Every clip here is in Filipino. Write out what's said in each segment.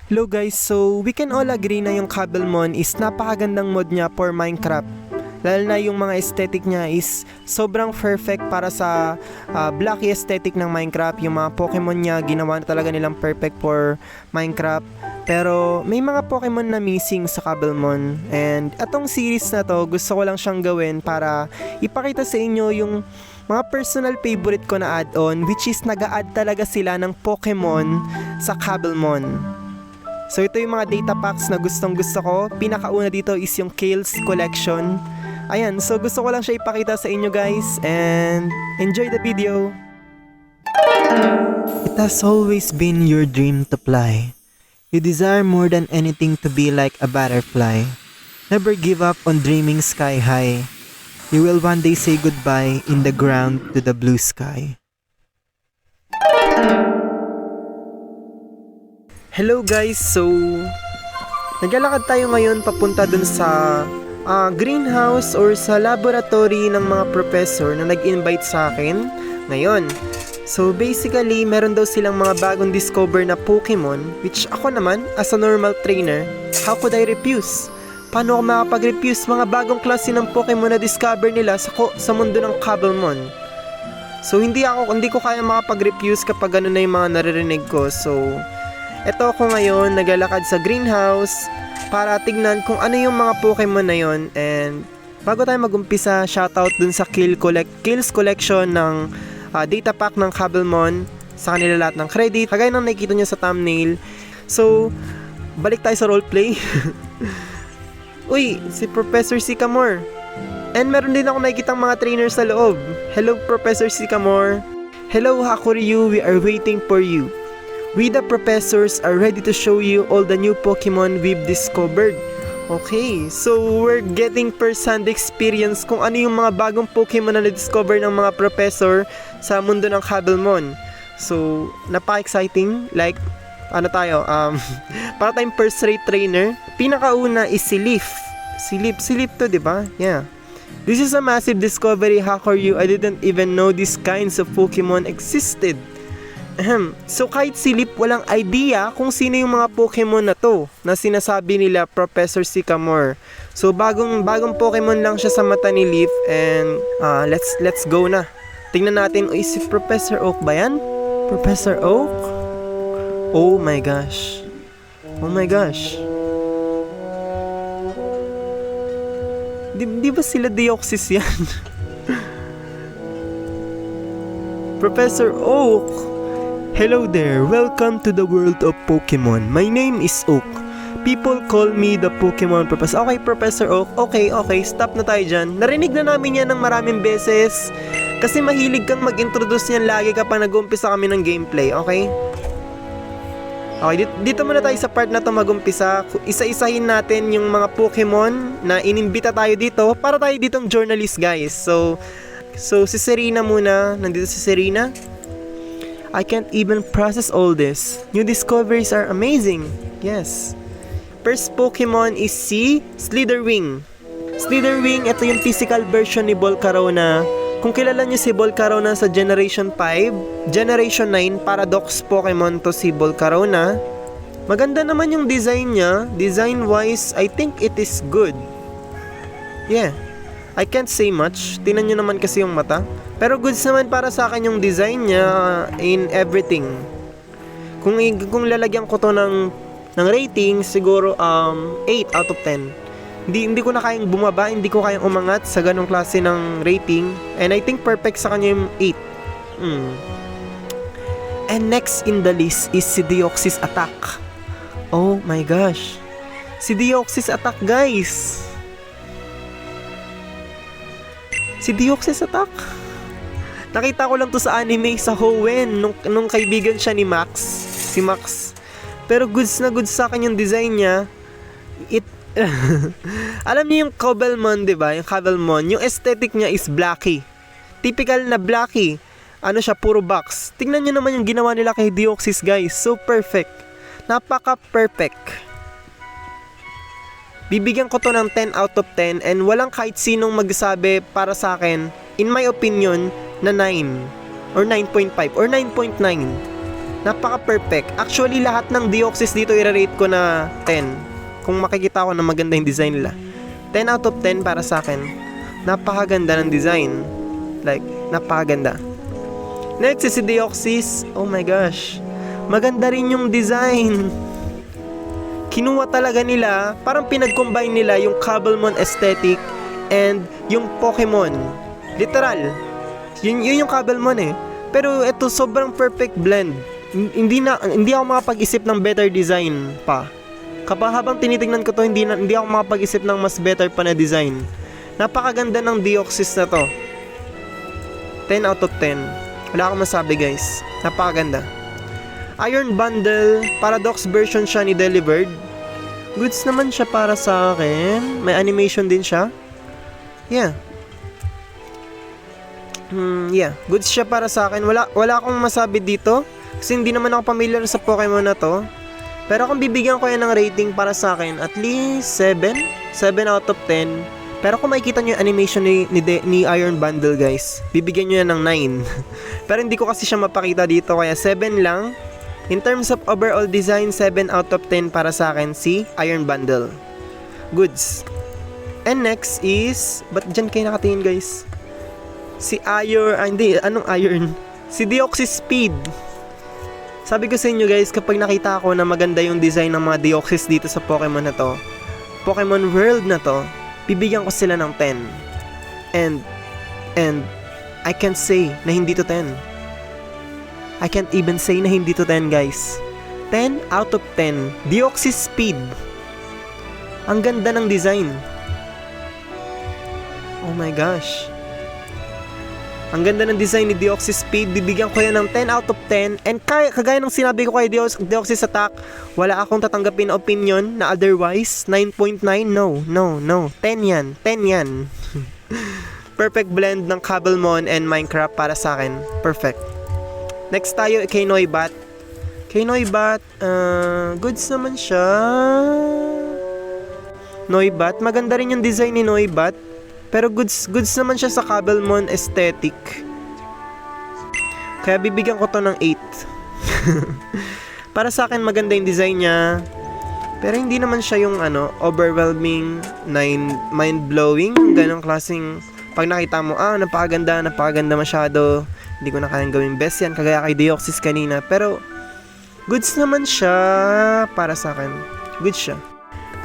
Hello guys, so we can all agree na yung Cobblemon is napakagandang mod niya for Minecraft. Lalo na yung mga aesthetic niya is sobrang perfect para sa blocky aesthetic ng Minecraft. Yung mga Pokemon niya, ginawa na talaga nilang perfect for Minecraft. Pero may mga Pokemon na missing sa Cobblemon. And atong series na to, gusto ko lang siyang gawin para ipakita sa inyo yung mga personal favorite ko na add-on, which is nag-a-add talaga sila ng Pokemon sa Cobblemon. So ito yung mga data packs na gustong gusto ko. Pinakauna dito is yung Kale's Collection. Ayan, so gusto ko lang siya ipakita sa inyo guys. And enjoy the video. It has always been your dream to fly. You desire more than anything to be like a butterfly. Never give up on dreaming sky high. You will one day say goodbye in the ground to the blue sky. Hello guys, so naglalakad tayo ngayon papunta dun sa greenhouse or sa laboratory ng mga professor na nag-invite sa akin ngayon. So basically, meron daw silang mga bagong discover na Pokemon, which ako naman, as a normal trainer, how could I refuse? Paano ako makapag-refuse mga bagong klase ng Pokemon na discover nila sa mundo ng Cobblemon? So hindi ko kaya makapag-refuse kapag ano na yung mga naririnig ko. So eto ako ngayon, naglalakad sa greenhouse para tignan kung ano yung mga Pokemon na yon. And bago tayo magumpisa, shoutout dun sa Kale's Collection ng data pack ng Cobblemon. Sa kanila lahat ng credit, kagaya ng nakikita nyo sa thumbnail. So, balik tayo sa roleplay. Uy, si Professor Sycamore. And meron din ako nakikitang mga trainers sa loob. Hello, Professor Sycamore. Hello, Hakuryu, we are waiting for you. We the professors are ready to show you all the new Pokemon we've discovered. Okay, so we're getting first-hand experience kung ano yung mga bagong Pokemon na na-discover ng mga professor sa mundo ng Cobblemon. So, napaka-exciting. Like, ano tayo, para tayong first-rate trainer. Pinakauna is si Leaf. Si Leaf to, diba? Yeah. This is a massive discovery, Hakuryu. I didn't even know these kinds of Pokemon existed. So kahit si Leaf walang idea kung sino yung mga Pokemon na to na sinasabi nila Professor Sycamore. So bagong Pokemon lang siya sa mata ni Leaf. And let's go na. Tingnan natin, si Professor Oak ba yan? Professor Oak? Oh my gosh. Oh my gosh. Di ba sila Deoxys yan? Professor Oak. Hello there, welcome to the world of Pokemon. My name is Oak. People call me the Pokemon Professor. Okay, Professor Oak. Okay, stop na tayo dyan. Narinig na namin yan ng maraming beses. Kasi mahilig kang mag-introduce yan lagi kapag nag-umpisa kami ng gameplay, okay? Okay, dito muna tayo sa part na to mag-umpisa. Isa-isahin natin yung mga Pokemon na inimbita tayo dito para tayo ditong journalist, guys. So si Serena muna. Nandito si Serena. I can't even process all this. New discoveries are amazing. Yes. First Pokemon is si Slitherwing. Slitherwing, ito yung physical version ni Volcarona. Kung kilala nyo si Volcarona sa Generation 5, Generation 9, Paradox Pokemon to si Volcarona. Maganda naman yung design niya. Design-wise, I think it is good. Yeah. I can't say much. Tingnan nyo naman kasi yung mata. Pero goods naman para sa akin yung design niya in everything. Kung lalagyan ko to ng rating, siguro 8 out of 10. Hindi ko na kayang bumaba, hindi ko kayang umangat sa ganong klase ng rating. And I think perfect sa kanya yung 8. And next in the list is si Deoxys Attack. Oh my gosh. Si Deoxys Attack, guys. Si Deoxys Attack. Nakita ko lang to sa anime sa Hoenn nung kaibigan siya ni Max, si Max. Pero goods na goods sa akin yung design niya. Alam niyo yung Cobblemon, 'di ba? Yung Cobblemon, yung aesthetic niya is blacky. Typical na blacky. Ano siya, puro box. Tingnan niyo naman yung ginawa nila kay Deoxys, guys. So perfect. Napaka-perfect. Bibigyan ko to ng 10 out of 10 and walang kahit sinong magsabi para sa akin, in my opinion, na 9 or 9.5 or 9.9. Napaka-perfect. Actually, lahat ng Deoxys dito i-rate ko na 10. Kung makikita ko na maganda yung design nila. 10 out of 10 para sa akin. Napakaganda ng design. Like, napakaganda. Next is si Deoxys. Oh my gosh. Maganda rin yung design. Kinuha talaga nila, parang pinag-combine nila yung Cobblemon aesthetic and yung Pokemon. Literal. Yun yung Cobblemon eh. Pero ito sobrang perfect blend. Hindi ako makapag-isip ng better design pa. Kapag habang tinitingnan ko to, hindi ako makapag-isip ng mas better pa na design. Napakaganda ng Deoxys na to. 10 out of 10. Wala akong masabi guys. Napakaganda. Iron Bundle, Paradox version siya ni Delivered. Goods naman siya para sa akin. May animation din siya. Yeah. Goods siya para sa akin. Wala akong masabi dito. Kasi hindi naman ako familiar sa Pokemon na to. Pero kung bibigyan ko yan ng rating para sa akin, at least 7. 7 out of 10. Pero kung makikita nyo yung animation ni Iron Bundle guys, bibigyan nyo yan ng 9. Pero hindi ko kasi siya mapakita dito, kaya 7 lang. In terms of overall design, 7 out of 10 para sa akin si Iron Bundle. Goods. And next is, ba't dyan kayo nakatingin guys? Si anong Iron? Si Deoxys Speed. Sabi ko sa inyo guys, kapag nakita ko na maganda yung design ng mga Deoxys dito sa Pokemon na to, Pokemon World na to, bibigyan ko sila ng 10. And I can't say na hindi to 10. I can't even say na hindi to 10 guys. 10 out of 10. Deoxys Speed. Ang ganda ng design. Oh my gosh. Ang ganda ng design ni Deoxys Speed. Bibigyan ko yan ng 10 out of 10. And kagaya ng sinabi ko kay Deoxys Attack, wala akong tatanggapin na opinion na otherwise. 9.9? No. 10 yan. 10 yan. Perfect blend ng Cobblemon and Minecraft para sa akin. Perfect. Next tayo kay Noibat. Goods naman siya. Noibat, maganda rin yung design ni Noibat. Pero goods naman siya sa Cobblemon aesthetic. Kaya bibigyan ko to ng 8. Para sa akin maganda yung design niya. Pero hindi naman siya yung overwhelming, mind-blowing, ganong klaseng pag nakita mo, napakaganda masyado. Hindi ko na kayang gawin best yan, kagaya kay Deoxys kanina. Pero, goods naman siya para sa akin. Goods siya.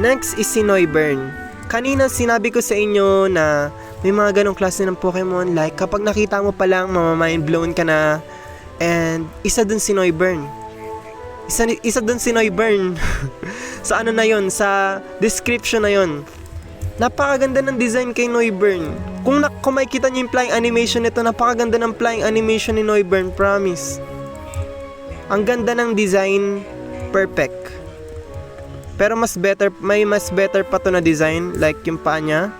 Next is si Noivern. Kanina sinabi ko sa inyo na may mga ganong klase ng Pokemon. Like, kapag nakita mo pa lang, mind blown ka na. And, isa dun si Noivern. Isa dun si Noivern. Sa ano na yon, sa description na yon. Napakaganda ng design kay Noivern. Kung makikita niyo yung flying animation nito, napakaganda ng flying animation ni Noivern, promise. Ang ganda ng design, perfect. Pero may mas better pa to na design, like yung paa niya.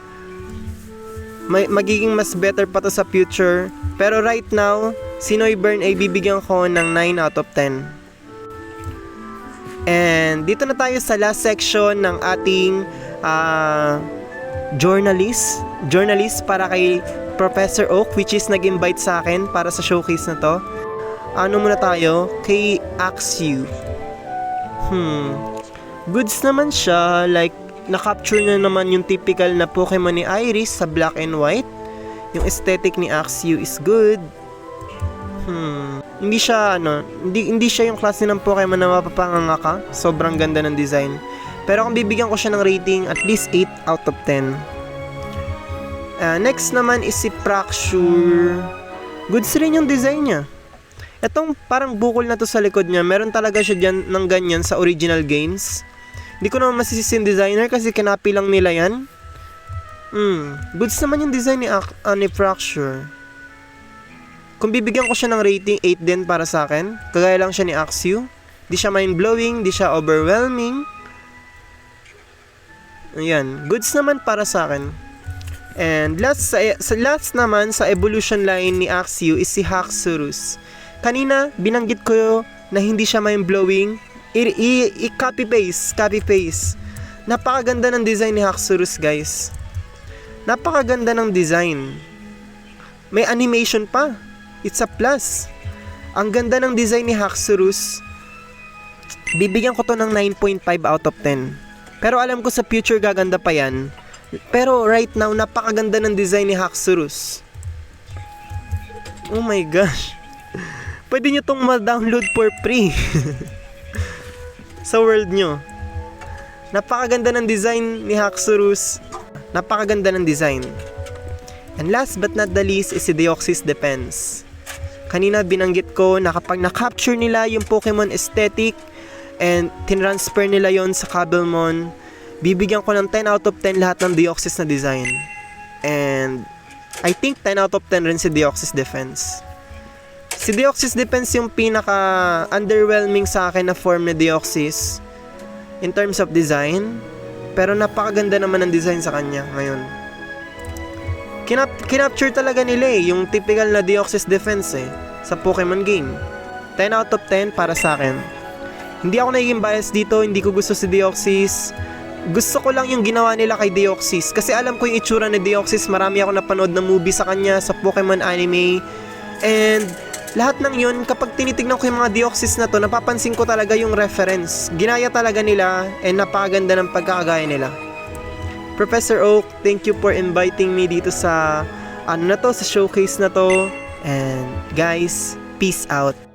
Magiging mas better pa to sa future. Pero right now, si Noivern ay bibigyan ko ng 9 out of 10. And dito na tayo sa last section ng ating journalist para kay Professor Oak, which is nag-invite sa akin para sa showcase na to. Ano muna tayo? Kay Axew. Goods naman siya, like na-capture na naman yung typical na Pokemon ni Iris sa black and white. Yung aesthetic ni Axew is good. Hindi siya hindi siya yung klase ng Pokemon na mapapanganga ka. Sobrang ganda ng design. Pero kung bibigyan ko siya ng rating, at least 8 out of 10. Next naman is si Fraxure. Goods rin yung design niya. Etong parang bukol na to sa likod niya, meron talaga siya dyan ng ganyan sa original games. Hindi ko naman masisisi yung designer kasi kinapi lang nila yan. Goods naman yung design ni Fraxure. Kung bibigyan ko siya ng rating, 8 din para sa akin. Kagaya lang siya ni Axew. Di siya mind-blowing, di siya overwhelming. Ayan, goods naman para sa akin. And last naman sa evolution line ni Axew is si Haxorus. Kanina, binanggit ko na hindi siya mind-blowing. Copy paste. Napakaganda ng design ni Haxorus, guys. Napakaganda ng design. May animation pa. It's a plus. Ang ganda ng design ni Haxorus. Bibigyan ko to ng 9.5 out of 10. Pero alam ko sa future gaganda pa yan. Pero right now, napakaganda ng design ni Haxorus. Oh my gosh. Pwede nyo tong ma-download for free. Sa world nyo. Napakaganda ng design ni Haxorus. Napakaganda ng design. And last but not the least is si Deoxys Defense. Kanina binanggit ko na kapag na-capture nila yung Pokemon aesthetic and tinransfer nila yon sa Cobblemon, bibigyan ko ng 10 out of 10 lahat ng Deoxys na design. And I think 10 out of 10 rin si Deoxys Defense. Si Deoxys Defense yung pinaka underwhelming sa akin na form ni Deoxys in terms of design, pero napakaganda naman ng design sa kanya ngayon. Kinapture talaga nila yung typical na Deoxys Defense sa Pokemon game. 10 out of 10 para sa akin. Hindi ako naging bias dito, hindi ko gusto si Deoxys. Gusto ko lang yung ginawa nila kay Deoxys kasi alam ko yung itsura ni Deoxys, marami ako napanood na movie sa kanya sa Pokemon anime. And lahat ng yun, kapag tinitignan ko yung mga Deoxys na to, napapansin ko talaga yung reference. Ginaya talaga nila and napakaganda ng pagkakagaya nila. Professor Oak, thank you for inviting me dito sa sa showcase na to. And guys, peace out.